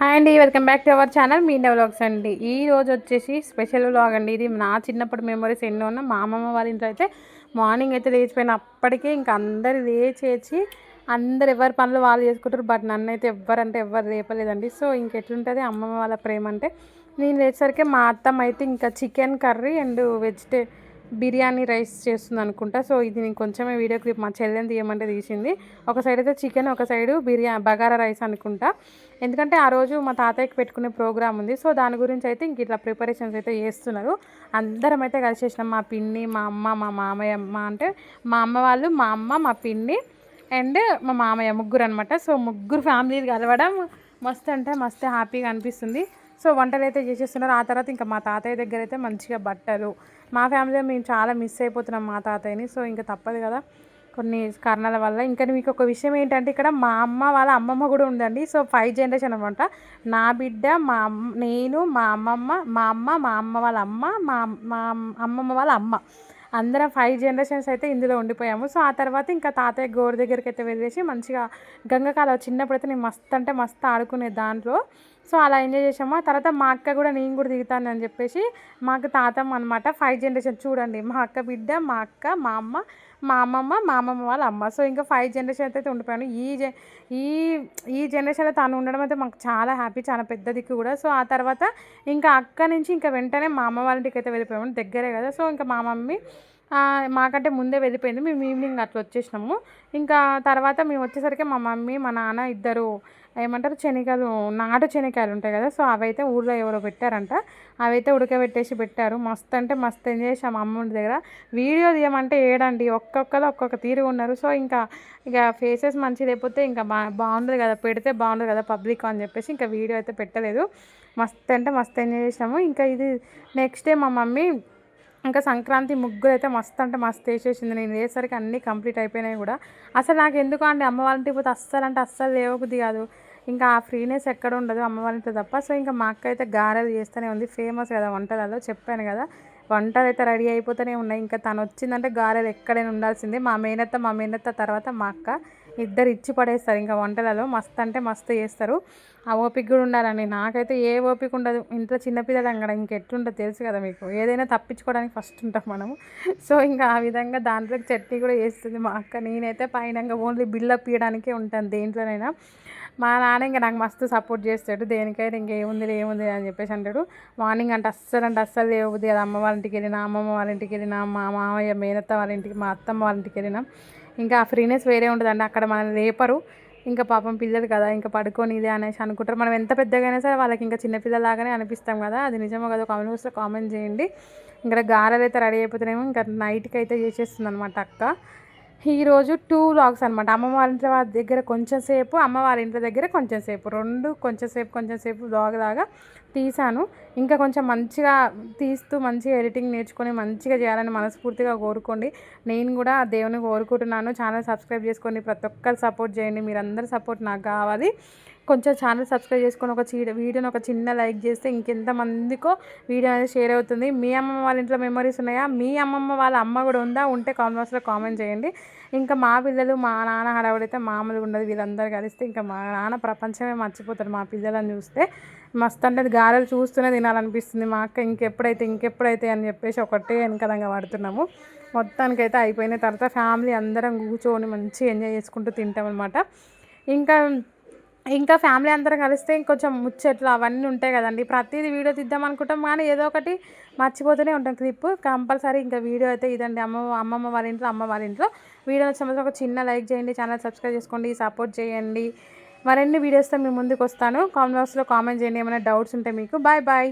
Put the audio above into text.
Hi అండి, welcome back to our channel Meena vlogs అండి. ఈ రోజు వచ్చేసి స్పెషల్ వ్లాగ్ అండి. ఇది నా చిన్నప్పటి మెమరీస్ ఎన్నో ఉన్న మా అమ్మమ్మ వాళ్ళ ఇంట్లో అయితే మార్నింగ్ అయితే లేచిపోయిన అప్పటికే ఇంకా అందరు లేచేసి అందరు ఎవరి పనులు వాళ్ళు చేసుకుంటారు. బట్ నన్ను అయితే ఎవ్వరంటే ఎవ్వరు లేపలేదండి. సో ఇంకెట్లుంటుంది అమ్మమ్మ వాళ్ళ ప్రేమ అంటే. నేను లేచేసరికి మా అత్తమ్మ అయితే ఇంకా chicken curry and biryani rice చేస్తుంది అనుకుంటా. సో ఇది నేను కొంచెమే వీడియో క్లిప్ మా చెల్లెని తీయమంటే తీసింది. ఒక సైడ్ అయితే చికెన్, ఒక సైడు బగారా రైస్ అనుకుంటా. ఎందుకంటే ఆ రోజు మా తాతయ్యకి పెట్టుకునే ప్రోగ్రామ్ ఉంది. సో దాని గురించి అయితే ఇంక ఇట్లా ప్రిపరేషన్స్ అయితే చేస్తున్నారు. అందరం అయితే కలిసేసినాం. మా పిన్ని, మా అమ్మ, మా మామయ్య, అంటే మా అమ్మ వాళ్ళు, మా అమ్మ, మా పిన్ని అండ్ మా మామయ్య, ముగ్గురు అనమాట. సో ముగ్గురు ఫ్యామిలీలు కలవడం మస్తు అంటే మస్తు హ్యాపీగా అనిపిస్తుంది. సో వంటలు అయితే చేసేస్తున్నారు. ఆ తర్వాత ఇంకా మా తాతయ్య దగ్గర అయితే మంచిగా బట్టలు, మా ఫ్యామిలీలో మేము చాలా మిస్ అయిపోతున్నాం మా తాతయ్యని. సో ఇంకా తప్పదు కదా కొన్ని కారణాల వల్ల. ఇంకా మీకు ఒక విషయం ఏంటంటే ఇక్కడ మా అమ్మ వాళ్ళ అమ్మమ్మ కూడా ఉందండి. సో 5 జనరేషన్ అనమాట. నా బిడ్డ, నేను, మా అమ్మమ్మ, మా అమ్మ, మా అమ్మ వాళ్ళ అమ్మ, మా అమ్మమ్మ వాళ్ళ అమ్మ, అందరం 5 జనరేషన్స్ అయితే ఇందులో ఉండిపోయాము. సో ఆ తర్వాత ఇంకా తాతయ్య గోరు దగ్గరికి అయితే వెళ్ళేసి మంచిగా గంగకాల చిన్నప్పుడైతే నేను మస్తు అంటే మస్తు ఆడుకునే దాంట్లో. సో అలా ఎంజాయ్ చేసాము. ఆ తర్వాత మా అక్క కూడా నేను కూడా దిగుతాను అని చెప్పేసి మాకు తాతమ్మ అనమాట. 5 జనరేషన్ చూడండి, మా అక్క బిడ్డ, మా అక్క, మా అమ్మ, మా అమ్మమ్మ, మా అమ్మమ్మ వాళ్ళ అమ్మ. సో ఇంకా 5 జనరేషన్ అయితే ఉండిపోయాను. ఈ ఈ జనరేషన్లో తను ఉండడం అయితే మాకు చాలా హ్యాపీ, చాలా పెద్ద దిక్కు కూడా. సో ఆ తర్వాత ఇంకా అక్క నుంచి ఇంకా వెంటనే మా అమ్మ వాళ్ళ ఇంటికి అయితే వెళ్ళిపోయాము, దగ్గరే కదా. సో ఇంకా మా మమ్మీ మాకంటే ముందే వెళ్ళిపోయింది. మేము ఈవినింగ్ అట్లా వచ్చేసినాము. ఇంకా తర్వాత మేము వచ్చేసరికి మా మమ్మీ, మా నాన్న ఇద్దరు ఏమంటారు శనగలు, నాటు శనగకాయలు ఉంటాయి కదా. సో అవైతే ఊళ్ళో ఎవరో పెట్టారంట. అవైతే ఉడకబెట్టేసి పెట్టారు. మస్తు అంటే మస్తు ఎంజాయ్ చేసాము అమ్ముంటి దగ్గర. వీడియో తీయమంటే ఏడండి, ఒక్కొక్కరు ఒక్కొక్క తీరుగా ఉన్నారు. సో ఇక ఫేసెస్ మంచి లేకపోతే ఇంకా బాగుండదు కదా, పెడితే బాగుండదు కదా పబ్లిక్ అని చెప్పేసి ఇంకా వీడియో అయితే పెట్టలేదు. మస్తు అంటే మస్తు ఎంజాయ్ చేసాము. ఇంకా ఇది నెక్స్ట్ డే మా మమ్మీ ఇంకా సంక్రాంతి ముగ్గురు అయితే మస్తు అంటే మస్తు వేసేసింది. నేను వేసరికి అన్నీ కంప్లీట్ అయిపోయినాయి కూడా. అసలు నాకు ఎందుకు అండి అమ్మ వాళ్ళ ఇంటికి పోతే అస్సలు అంటే అస్సలు లేవబుద్ధి కాదు. ఇంకా ఆ ఫ్రీనెస్ ఎక్కడ ఉండదు అమ్మ వాళ్ళ ఇంట్లో తప్ప. సో ఇంకా మా అక్క అయితే గారెలు చేస్తూనే ఉంది. ఫేమస్ కదా వంటలలో, చెప్పాను కదా. వంటలు అయితే రెడీ అయిపోతూనే ఉన్నాయి. ఇంకా తను వచ్చిందంటే గారెలు ఎక్కడైనా ఉండాల్సిందే. మా మేనత్త తర్వాత మా అక్క ఇద్దరు ఇచ్చి పడేస్తారు ఇంకా వంటలలో. మస్తు అంటే మస్తు చేస్తారు. ఆ ఓపిక కూడా ఉండాలండి. నాకైతే ఏ ఓపిక ఉండదు. ఇంట్లో చిన్నపిల్లలు అంగడ ఇంకెట్లుంటుంది తెలుసు కదా మీకు. ఏదైనా తప్పించుకోవడానికి ఫస్ట్ ఉంటాం మనము. సో ఇంకా ఆ విధంగా దాంట్లోకి చట్నీ కూడా చేస్తుంది మా అక్క. నేనైతే పైన ఓన్లీ బిల్డప్ ఇవ్వడానికే ఉంటాను దేంట్లోనైనా. మా నాన్న ఇంకా నాకు మస్తు సపోర్ట్ చేస్తాడు. దేనికైనా ఏముంది అని చెప్పేసి అంటాడు. మార్నింగ్ అంటే అస్సలు లేవబుద్ది కదా. అమ్మ వాళ్ళ ఇంటికి వెళ్ళినా, అమ్మమ్మ వాళ్ళ ఇంటికి వెళ్ళినా, మా మామయ్య మేనత్త వాళ్ళ ఇంటికి, మా అత్తమ్మ వాళ్ళ ఇంటికి వెళ్ళినా ఇంకా ఆ ఫ్రీనెస్ వేరే ఉంటుందండి. అక్కడ మనల్ని లేపరు. ఇంకా పాపం పిల్లలు కదా, ఇంకా పడుకొని ఇదే అనేసి అనుకుంటారు. మనం ఎంత పెద్దగా అయినా సరే వాళ్ళకి ఇంకా చిన్నపిల్లలాగానే అనిపిస్తాం కదా. అది నిజమో కదా కామెంట్ బాక్స్లో కామెంట్ చేయండి. ఇంకా గారెలు అయితే రెడీ అయిపోతున్నామో ఇంకా నైట్కి అయితే చేసేస్తుంది అనమాట అక్క. ఈరోజు 2 వ్లాగ్స్ అనమాట. అమ్మమ్మ వాళ్ళ ఇంట్లో దగ్గర కొంచెం సేపు, అమ్మ వాళ్ళ ఇంట్లో దగ్గర కొంచెం సేపు, రెండు కొంచెం సేపు వ్లాగ్ లాగా తీసాను. ఇంకా కొంచెం మంచిగా తీస్తూ మంచిగా ఎడిటింగ్ నేర్చుకొని మంచిగా చేయాలని మనస్ఫూర్తిగా కోరుకోండి. నేను కూడా దేవుని కోరుకుంటున్నాను. ఛానల్ సబ్స్క్రైబ్ చేసుకోండి. ప్రతి ఒక్కరు సపోర్ట్ చేయండి. మీరందరూ సపోర్ట్ నాకు కావాలి. కొంచెం ఛానల్ సబ్స్క్రైబ్ చేసుకొని వీడియోని ఒక చిన్న లైక్ చేస్తే ఇంకెంతమందికో వీడియో అనేది షేర్ అవుతుంది. మీ అమ్మమ్మ వాళ్ళ ఇంట్లో మెమరీస్ ఉన్నాయా? మీ అమ్మమ్మ వాళ్ళ అమ్మ కూడా ఉందా? ఉంటే కామెంట్ బాక్స్లో కామెంట్ చేయండి. ఇంకా మా పిల్లలు, మా నాన్న హడావుడైతే మామూలుగా ఉండదు. వీళ్ళందరూ కలిస్తే ఇంకా మా నాన్న ప్రపంచమే మర్చిపోతారు మా పిల్లలని చూస్తే. మస్తు అంటే గారెలు చూస్తూనే తినాలనిపిస్తుంది. మా అక్క ఇంకెప్పుడైతే అని చెప్పేసి ఒకటే వెనకదంగా పడుతున్నాము. మొత్తానికైతే అయిపోయిన తర్వాత ఫ్యామిలీ అందరం కూర్చొని మంచిగా ఎంజాయ్ చేసుకుంటూ తింటాం అనమాట. ఇంకా ఫ్యామిలీ అందరం కలిస్తే ఇంకొంచెం ముచ్చట్లు అవన్నీ ఉంటాయి కదండి. ప్రతిదీ వీడియో తీద్దాం అనుకుంటాం కానీ ఏదో ఒకటి మర్చిపోతూనే ఉంటాం క్లిప్. కంపల్సరీ ఇంకా వీడియో అయితే ఇదండి. అమ్మమ్మ వాళ్ళ ఇంట్లో, అమ్మ వాళ్ళ ఇంట్లో. వీడియో నచ్చినప్పుడు ఒక చిన్న లైక్ చేయండి, ఛానల్ సబ్స్క్రైబ్ చేసుకోండి, సపోర్ట్ చేయండి. మరిన్ని వీడియోస్తో మీ ముందుకు వస్తాను. కామెంట్ బాక్స్లో కామెంట్ చేయండి ఏమైనా డౌట్స్ ఉంటే మీకు. బాయ్.